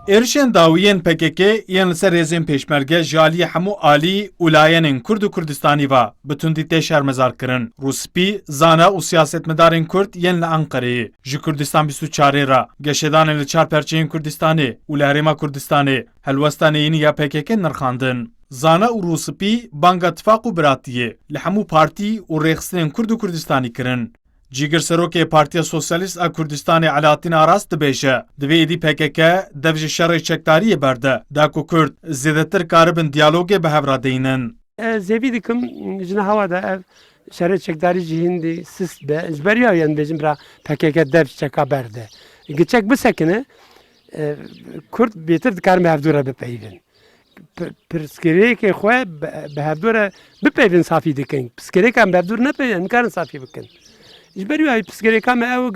Êrişên dawiyên PKK yên li ser rêzên pêşmerge ji aliyê hemû alî û layenên Kurd û Kurdistanî ve bi tundî tê şermezar kirin. Rûspî, zana û siyasetmedarên Kurd yên li Enqereyê ji Kurdistan24 re geşedanên li çar perçeyên Kurdistanê û li Herêma Kurdistanê helwesta neyînî ya PKK nirxandin. Zana û Rûspî banga tifaq û biratiyê li hemû partî û rêxistinên Kurd û Kurdistanî kirin. Cîgirserokê Partiya Sosyalîst a Kurdistanê Alaaddin Aras dibêje, divê êdî PKK dev ji şerê çekdariyê berde, da ku Kurd zêdetir karibin diyalogê bi hev re deyînin. Zevî dikim ji hava de ev şerê çekdarî jî hîndî sist be, ji beriya yên bêjim ra PKK dev çeka berde. Giçek bisekine, Kurd bêtir dikarin bi hevdû re bipeyvin. Pirsgirêyekê xwe bi hevdû re bipeyvin safî dikin. Pirsgirêkan bi hevdû nepeyvin, nikarin safî bikin. Ji ber wî pirsgirêka me ew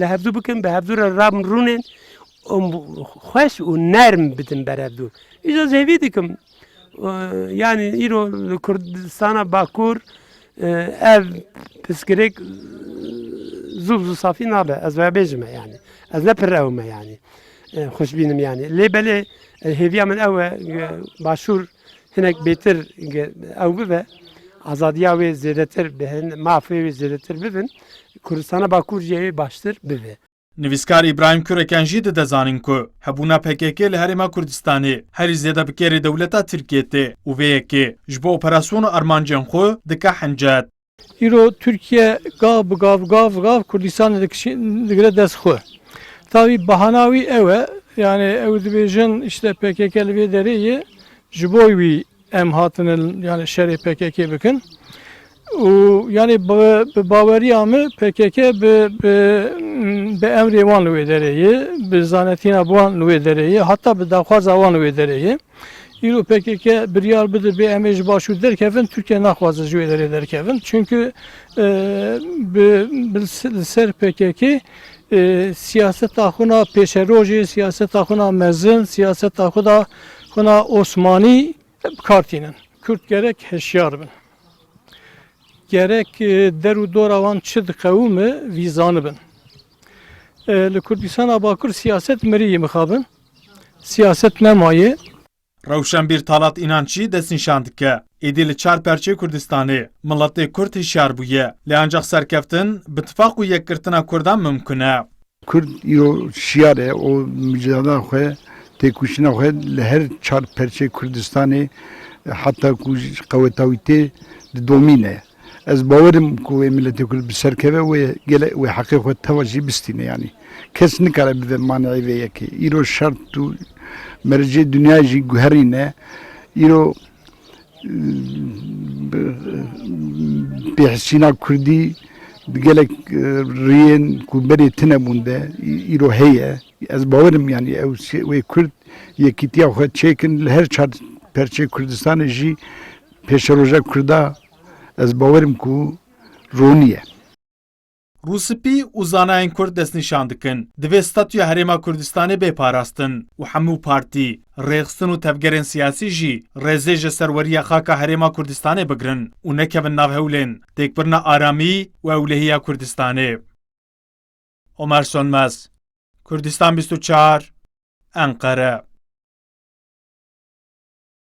li hevdû bikin, bi hevdû re rabin rûnên xweş û nerm bitin ber hevdû. Îja zêvî dikim. Yani îro li Kurdistana Bakur ev pirsgirêk zû safî nabe. Ez vê bêjim yani. Ez ne pir ew me yani. Xweşbînim yani. Lê belê hêviya min ew e başûr hinek bêtir ew bibe. Azadiya wê zêdetir bihin, mafê wê zêdetir bibin. Kurdistana Bakur jî baştir bibe. Nivîskar İbrahim Kureken jî dide zanin ku hebûna PKK li Herêma Kurdistanê herî zêde bi kêrê dewleta Tirkiye tê û vê yekê ji bo operasyona armancên xwe dike hincet. îro Türkiye gav bi gav Kurdistanê digire dest xwe. Tavî behana wî ew e, yani ew dibêjin işte PKK li vê dereyê ji bo wî em hatine yani şerê PKK bikin. Yani bi baweriya me PKK bi emrê wan li wê dereyê, bi zanetîna wan li wê dereyê, hatta bi daxwaza wan li wê dereyê. Îro PKK biryar bide bê em ê ji başûr derkevin, Türkiye naxwaze ji wê derê derkevin. Çünkü li ser PKK siyaseta xwe na pêşerojê, siyaseta xwe na mezin, siyaseta xwe na Osmanî kartînin. Kürt gerek heşyar bin. Gerek der û dora wan çi diqewime vî zanibin. Li Kurdistana Bakur siyaset mirî mixabin. Siyaset nemayê. Rewşenbîr Talat İnançî destnîşan dike. Êdî li çar perçê Kurdistanê miletê Kurd hişyar bûye. Lê ancak serkeftin bi tifaq û yekkirtina Kurdan mumkin e. Kurd îro şiyar e, o mücadela xwe têkuşîna xwe li her çar perçê Kurdistanê hatta ku qeweta wî tê didomîne. Ez bawerim ku wê milletê Kurd bi serkeve wê heqê xwe teva jî bistîne yani. Kes nikare bibe maneyê vê yekê. Îro şert û mercê dünya jî guherîne. Îro bêhsîna Kurdî gelek riyên ku berê tune bûn de îro heye. Ez bawerim yani ew wê Kurd yekîtiya xwe çêkin li her çar perçê Kurdistanê jî pêşeroja Kurda ez bawerim ku roniye. Rûspî û zanayên Kurd destnîşan dikin. Divê statûya Herêma Kurdistanê bêparastin û hemû partî, rêxistin û tevgerên siyasî jî rêzê ji serweriya xaka Herêma Kurdistanê bigirin û nekevin nav hewlên têkbirina aramî û ewlehiya Kurdistanê. Ömer Sönmez, Kurdistan24, Enqere.